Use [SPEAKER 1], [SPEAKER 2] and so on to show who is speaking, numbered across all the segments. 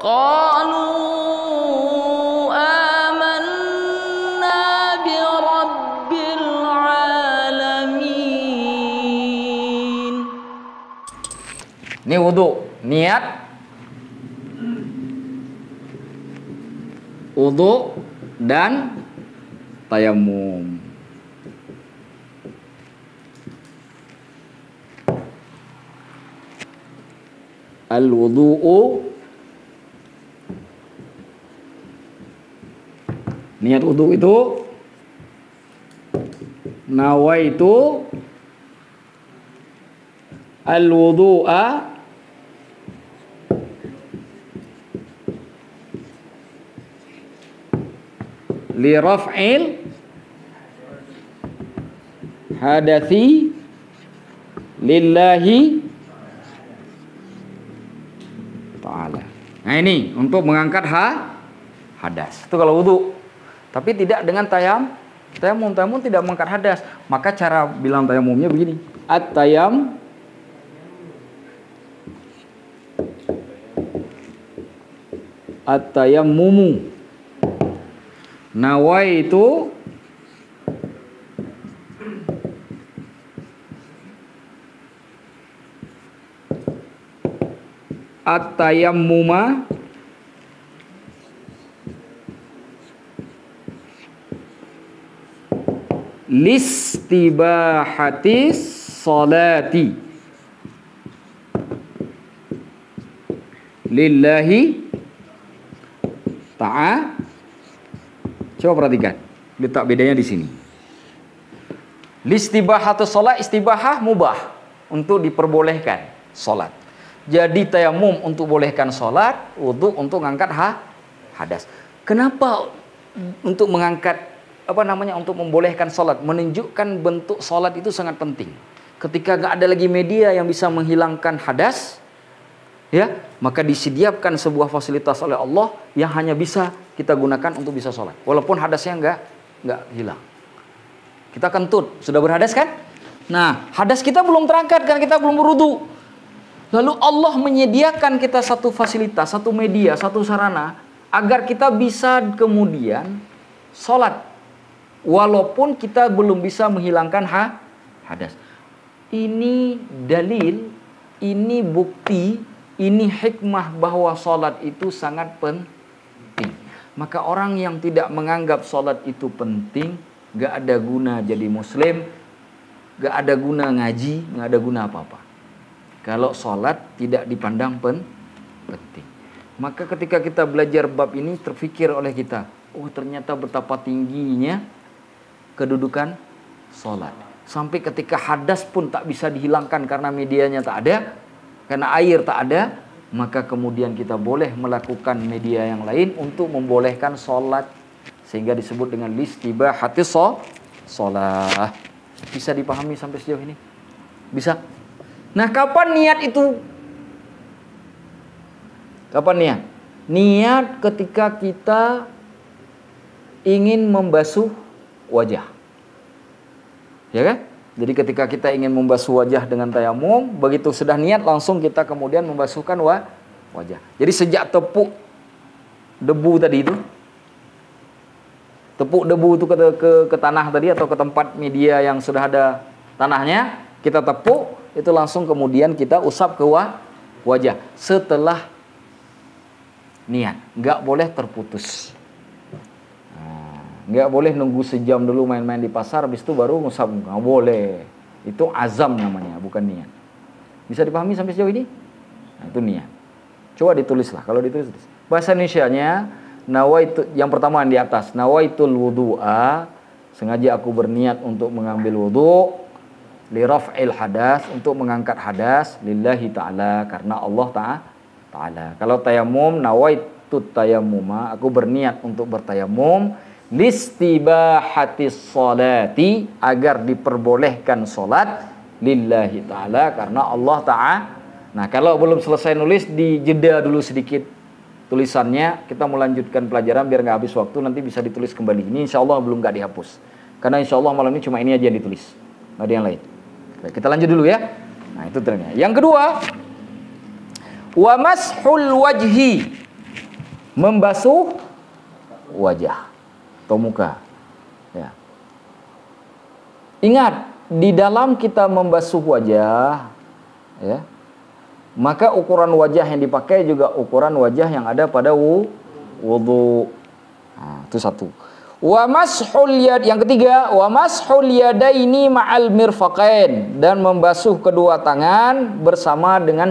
[SPEAKER 1] qalu amanna bi rabbil alamin.
[SPEAKER 2] Ini wudu, niat wudu dan tayamum. Al-wudu'u, niat wudu itu nawaitu al-wudu'a li raf'il hadathi lillahi ta'ala. Nah ini untuk mengangkat hadas. Itu kalau wudu. Tapi tidak dengan tayamum. Tayamum tidak mengangkat hadas. Maka cara bilang tayamumnya begini. At-tayammumu nawaitu at-tayammuma listibahatis salati lillahi ta'ala. Coba perhatikan, letak bedanya di sini. Listibahatus salat, istibahah mubah, untuk diperbolehkan salat. Jadi tayamum untuk bolehkan salat, wudu untuk mengangkat hadas. Kenapa untuk mengangkat untuk membolehkan salat? Menunjukkan bentuk salat itu sangat penting. Ketika nggak ada lagi media yang bisa menghilangkan hadas, ya, maka disediakan sebuah fasilitas oleh Allah yang hanya bisa kita gunakan untuk bisa sholat. Walaupun hadasnya nggak hilang. Kita kentut, sudah berhadas kan? Nah, hadas kita belum terangkat karena kita belum berwudu. Lalu Allah menyediakan kita satu fasilitas, satu media, satu sarana agar kita bisa kemudian sholat. Walaupun kita belum bisa menghilangkan hadas. Ini dalil, ini bukti, ini hikmah bahwa sholat itu sangat penting. Maka orang yang tidak menganggap sholat itu penting, gak ada guna jadi muslim, gak ada guna ngaji, gak ada guna apa-apa. Kalau sholat tidak dipandang penting. Maka ketika kita belajar bab ini, terfikir oleh kita, oh ternyata betapa tingginya kedudukan sholat. Sampai ketika hadas pun tak bisa dihilangkan karena medianya tak ada, karena air tak ada, maka kemudian kita boleh melakukan media yang lain untuk membolehkan sholat. Sehingga disebut dengan listibahatis sholat. Bisa dipahami sampai sejauh ini? Bisa? Nah, kapan niat itu? Kapan niat? Niat ketika kita ingin membasuh wajah. Ya kan? Jadi ketika kita ingin membasuh wajah dengan tayamum, begitu sudah niat langsung kita kemudian membasuhkan wajah. Jadi sejak tepuk debu tadi itu, tepuk debu itu ke tanah tadi atau ke tempat media yang sudah ada tanahnya, kita tepuk, itu langsung kemudian kita usap ke wajah setelah niat. Nggak boleh terputus. Nggak boleh nunggu sejam dulu main-main di pasar, habis itu baru ngusap. Nggak boleh. Itu azam namanya, bukan niat. Bisa dipahami sampai sejauh ini? Nah, itu niat. Coba ditulislah. Kalau ditulis, bahasa Indonesianya, nawaitu, yang pertama yang di atas, nawaitul wudu'a, sengaja aku berniat untuk mengambil wudu, li raf'il hadas, untuk mengangkat hadas, lillahi ta'ala, karena Allah ta'ala. Kalau tayamum, nawaitu tayammuma, aku berniat untuk bertayamum, listibahatis salati, agar diperbolehkan salat, lillahi ta'ala, karena Allah ta'ala. Nah, kalau belum selesai nulis, dijeda dulu sedikit tulisannya, kita melanjutkan pelajaran biar nggak habis waktu, nanti bisa ditulis kembali. Ini insya Allah belum nggak dihapus, karena insya Allah malam ini cuma ini aja yang ditulis, nggak ada yang lain. Baik, kita lanjut dulu ya. Nah, itu ternyata. Yang kedua, wa mashul wajhi, membasuh wajah atau muka. Ya. Ingat, di dalam kita membasuh wajah, ya, maka ukuran wajah yang dipakai juga ukuran wajah yang ada pada wudu. Nah, itu satu. Wa mashul yad, yang ketiga, wa mashul yadaini ma'al mirfaqain, dan membasuh kedua tangan bersama dengan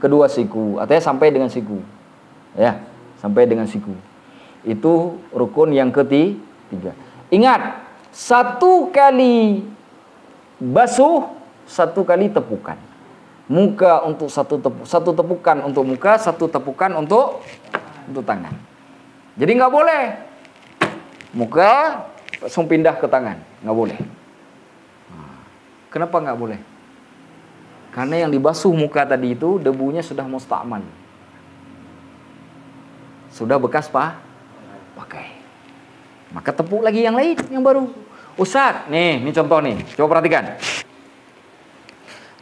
[SPEAKER 2] kedua siku, artinya sampai dengan siku. Ya, sampai dengan siku. Itu rukun yang ketiga. Ingat, satu kali basuh, satu kali tepukan. Muka untuk satu tepukan untuk muka, satu tepukan untuk tangan. Jadi nggak boleh muka langsung pindah ke tangan, nggak boleh. Kenapa nggak boleh? Karena yang dibasuh muka tadi itu debunya sudah mustakmal, sudah bekas pakai. Maka tepuk lagi yang lain, yang baru. Ustaz, nih contoh nih, coba perhatikan.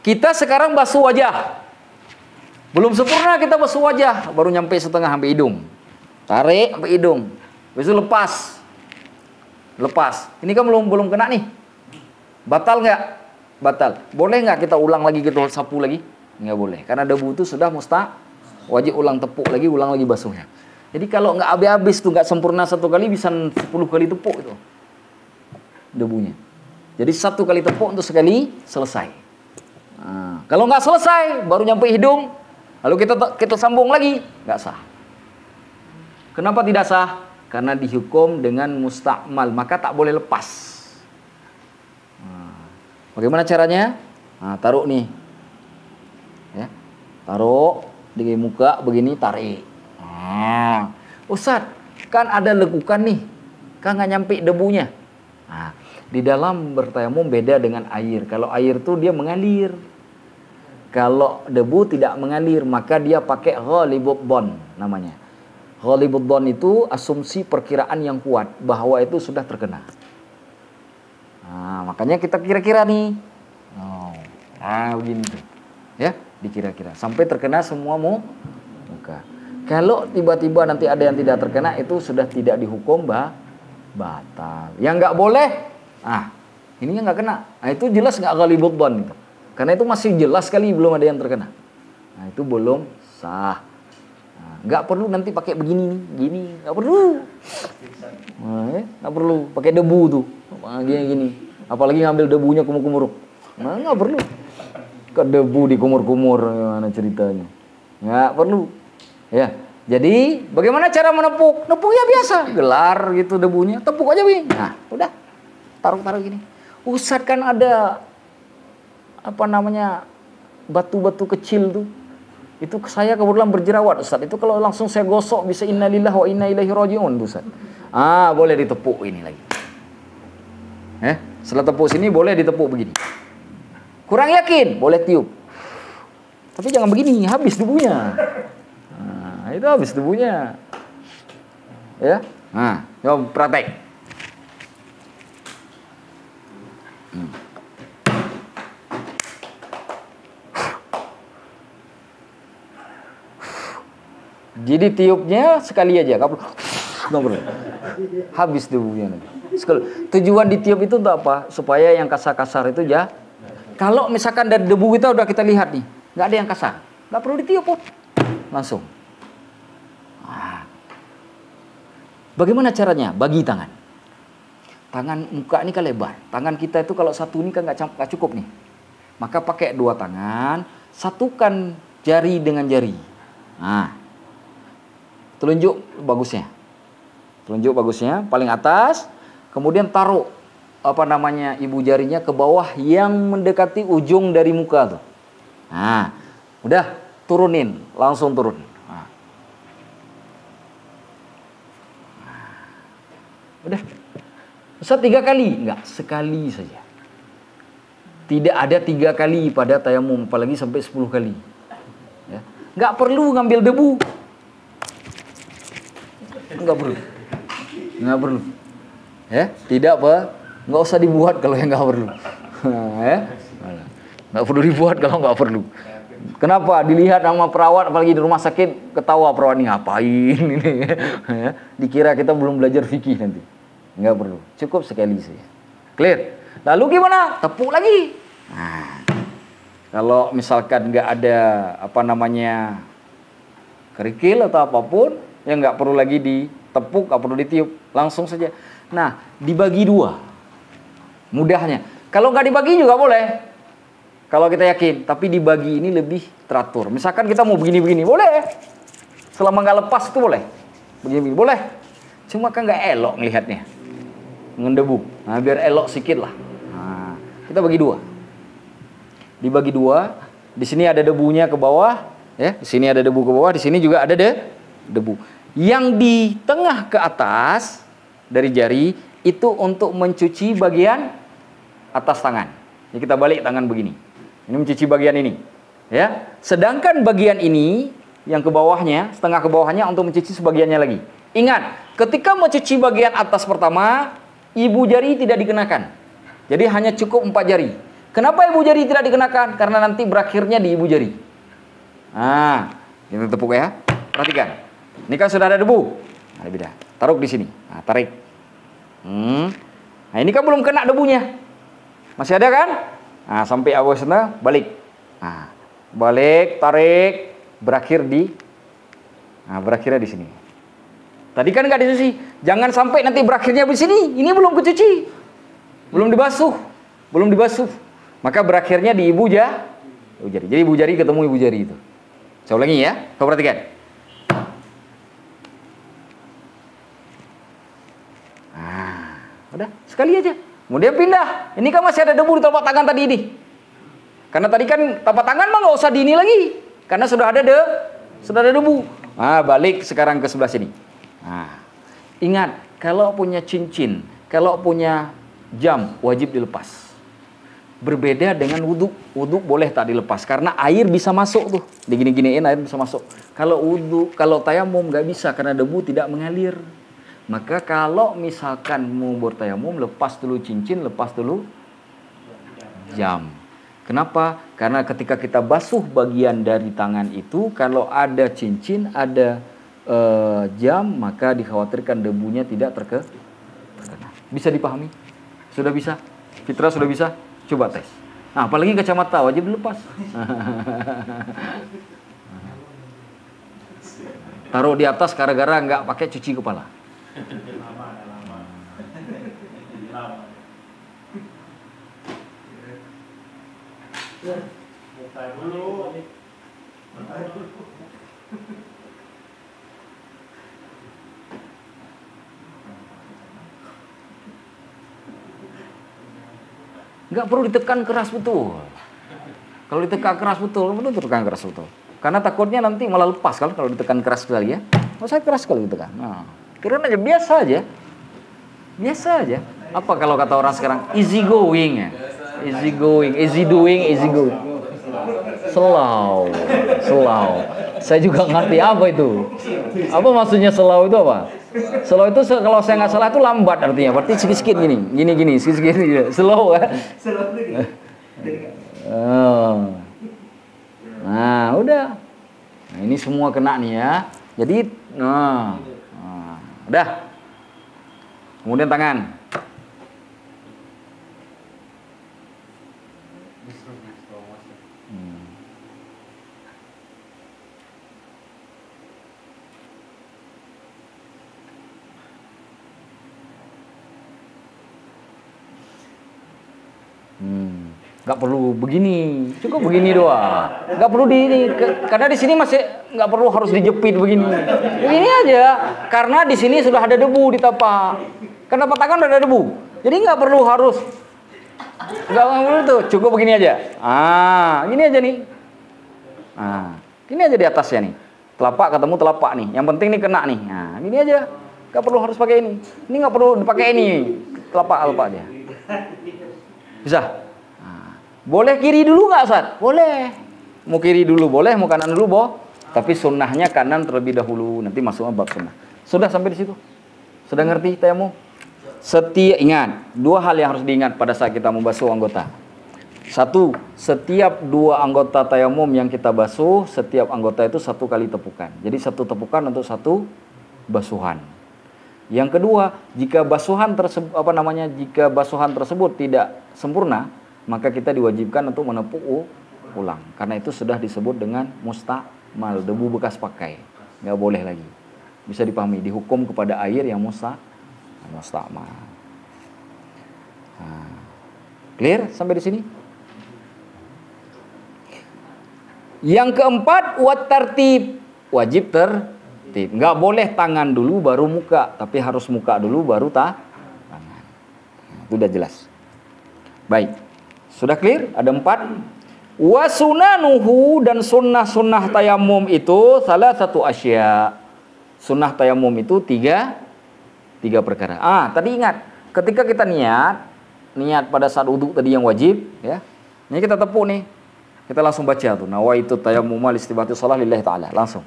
[SPEAKER 2] Kita sekarang basuh wajah, belum sempurna kita basuh wajah, baru nyampe setengah sampai hidung, tarik sampai hidung, besok lepas. Ini kan belum kena nih. Batal nggak? Batal. Boleh nggak kita ulang lagi, kita sapu lagi? Nggak boleh, karena debu itu sudah wajib ulang tepuk lagi, ulang lagi basuhnya. Jadi kalau nggak habis tuh, nggak sempurna satu kali, bisa 10 kali tepuk itu debunya. Jadi satu kali tepuk untuk sekali selesai. Nah, kalau nggak selesai, baru nyampe hidung, lalu kita sambung lagi, nggak sah. Kenapa tidak sah? Karena dihukum dengan mustakmal, maka tak boleh lepas. Nah, bagaimana caranya? Nah, taruh nih, ya, taruh di muka begini, tarik. Nah, Ustaz, kan ada lekukan nih, kan nggak nyampe debunya. Nah, di dalam bertayamum beda dengan air. Kalau air tuh dia mengalir. Kalau debu tidak mengalir, maka dia pakai ghalibud dhon namanya. Ghalibud dhon itu asumsi perkiraan yang kuat bahwa itu sudah terkena. Nah, makanya kita kira-kira nih. Begini tuh. Ya, dikira-kira sampai terkena semua muka. Kalau tiba-tiba nanti ada yang tidak terkena, itu sudah tidak dihukum batal. Yang nggak boleh, ininya nggak kena. Nah, itu jelas nggak ghalibud dhon itu. Karena itu masih jelas sekali belum ada yang terkena. Nah, itu belum sah. Nah, nggak perlu nanti pakai begini, gini, nggak perlu. Nggak perlu pakai debu tuh, gini. Apalagi ngambil debunya kumur-kumur. Nah, nggak perlu. Ke debu di kumur-kumur, gimana ceritanya? Nggak perlu. Ya, jadi bagaimana cara menepuk? Nepuk ya biasa, gelar gitu debunya, tepuk aja Bing. Nah, udah, taruh gini. Ustaz, kan ada batu-batu kecil tuh. Itu saya kebetulan berjerawat Ustaz. Itu kalau langsung saya gosok bisa innalillahi wa inna ilaihi rajiun Ustaz. Boleh ditepuk ini lagi. Setelah tepuk sini boleh ditepuk begini. Kurang yakin, boleh tiup. Tapi jangan begini, habis debunya. Itu habis debunya. Ya. Nah, coba praktek. Jadi tiupnya sekali aja, nggak perlu. Habis debunya nanti. Tujuan ditiup itu untuk apa? Supaya yang kasar-kasar itu ya. Kalau misalkan dari debu kita udah kita lihat nih, nggak ada yang kasar, nggak perlu ditiup pun, langsung. Bagaimana caranya? Bagi tangan. Tangan muka ini kan lebar. Tangan kita itu kalau satu ini kan nggak cukup nih. Maka pakai dua tangan, satukan jari dengan jari. Telunjuk bagusnya paling atas, kemudian taruh ibu jarinya ke bawah yang mendekati ujung dari muka tuh. Udah turunin, langsung turun. Udah. Ustaz 3 kali? Enggak, sekali saja. Tidak ada 3 kali pada tayamum, apalagi sampai 10 kali. Ya. Enggak perlu ngambil debu. Enggak perlu. Ya, tidak enggak usah dibuat kalau yang enggak perlu. Ya. Enggak perlu dibuat kalau enggak perlu. Kenapa? Dilihat sama perawat, apalagi di rumah sakit, ketawa perawat ini ngapain ini. Dikira kita belum belajar fikih nanti. Nggak perlu, cukup sekali saja. Clear? Lalu gimana? Tepuk lagi. Nah, kalau misalkan nggak ada apa namanya kerikil atau apapun, ya nggak perlu lagi ditepuk, nggak perlu ditiup, langsung saja. Nah, dibagi dua. Mudahnya. Kalau nggak dibagi juga boleh. Kalau kita yakin, tapi dibagi ini lebih teratur. Misalkan kita mau begini-begini, boleh. Selama nggak lepas itu boleh. Begini-begini, boleh. Cuma kan nggak elok ngelihatnya. Ngedebu. Nah, biar elok sedikit lah. Nah, kita bagi dua. Dibagi dua. Di sini ada debunya ke bawah. Ya, di sini ada debu ke bawah. Di sini juga ada debu. Yang di tengah ke atas dari jari, itu untuk mencuci bagian atas tangan. Jadi kita balik tangan begini. Ini mencuci bagian ini, ya. Sedangkan bagian ini yang ke bawahnya, setengah ke bawahnya untuk mencuci sebagiannya lagi. Ingat, ketika mencuci bagian atas pertama, ibu jari tidak dikenakan. Jadi hanya cukup 4 jari. Kenapa ibu jari tidak dikenakan? Karena nanti berakhirnya di ibu jari. Nah, kita tepuk ya. Perhatikan. Ini kan sudah ada debu. Nah, beda. Taruh di sini. Nah, tarik. Nah, ini kan belum kena debunya. Masih ada kan? Nah, sampai awal sana balik. Nah, balik, tarik, berakhirnya di sini. Tadi kan nggak dicuci. Jangan sampai nanti berakhirnya di sini. Ini belum kecuci, belum dibasuh. Maka berakhirnya di ibu jari. Jadi ibu jari ketemu ibu jari itu. Saya ulangi ya. Kau perhatikan. Nah, udah sekali aja. Kemudian pindah. Ini kan masih ada debu di telapak tangan tadi ini. Karena tadi kan telapak tangan mah nggak usah di ini lagi. Karena sudah ada debu. Nah, balik sekarang ke sebelah sini. Nah, ingat, kalau punya cincin, kalau punya jam, wajib dilepas. Berbeda dengan wudhu. Wudhu boleh tak dilepas. Karena air bisa masuk tuh. Digini-giniin air bisa masuk. Kalau wudhu, kalau tayamum nggak bisa. Karena debu tidak mengalir. Maka kalau misalkan mau bertayamum, lepas dulu cincin, lepas dulu jam. Kenapa? Karena ketika kita basuh bagian dari tangan itu, kalau ada cincin, ada jam, maka dikhawatirkan debunya tidak terkena. Bisa dipahami? Sudah bisa? Fitra sudah bisa? Coba tes. Nah, apalagi kacamata wajib dilepas. Taruh di atas gara-gara nggak pakai cuci kepala. Nggak perlu ditekan keras betul. Kalau ditekan keras betul, ditekan keras betul. Karena takutnya nanti malah lepas kalau ditekan keras sekali ya. Nggak usah keras kalau ditekan. Nah, kirain aja biasa aja. Biasa aja. Apa kalau kata orang sekarang easy going ya? Easy going, easy doing, easy going. Slow. Saya juga ngerti apa itu. Apa maksudnya slow itu apa? Slow itu kalau saya nggak salah itu lambat artinya. Berarti sedikit-sedikit gini, sedikit-sedikit. Slow ya. Oh. Nah, udah. Nah, ini semua kena nih ya. Jadi, udah. Kemudian tangan. Nggak perlu begini, cukup begini doang. Nggak perlu karena di sini masih nggak perlu harus dijepit begini. Begini aja, karena di sini sudah ada debu di tapak. Karena tapak tangan udah ada debu, jadi nggak perlu harus. Nggak perlu tuh, cukup begini aja. Gini aja nih. Gini aja di atasnya nih. Telapak ketemu telapak nih. Yang penting nih kena nih. Nah, gini aja. Nggak perlu harus pakai ini. Ini nggak perlu dipakai ini. Telapak aja. Bisa. Boleh kiri dulu nggak, Ustaz? Boleh. Mau kiri dulu boleh, mau kanan dulu Tapi sunnahnya kanan terlebih dahulu. Nanti masuknya bab sunnah. Sudah sampai di situ? Sudah ngerti tayamum? Ingat, dua hal yang harus diingat pada saat kita membasuh anggota. Satu, setiap dua anggota tayamum yang kita basuh, setiap anggota itu satu kali tepukan. Jadi satu tepukan untuk satu basuhan. Yang kedua, jika basuhan tersebut tidak sempurna, maka kita diwajibkan untuk menepuk ulang. Karena itu sudah disebut dengan mustakmal, debu bekas pakai. Nggak boleh lagi. Bisa dipahami, dihukum kepada air yang mustakmal. Clear sampai di sini? Yang keempat, wat tertib, wajib tertib. Nggak boleh tangan dulu baru muka, tapi harus muka dulu baru tangan. Itu udah jelas. Baik, sudah clear? Ada 4. Wa sunanuhu, dan sunnah tayamum itu salah satu asya. Sunnah tayamum itu tiga perkara. Tadi ingat, ketika kita niat pada saat wudhu tadi yang wajib, ya. Ini kita tepuk nih. Kita langsung baca tuh, nawaitu tayammuma listibati shalah lillahi ta'ala, langsung.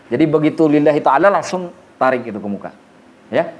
[SPEAKER 2] Jadi begitu lillahi ta'ala langsung tarik itu ke muka. Ya.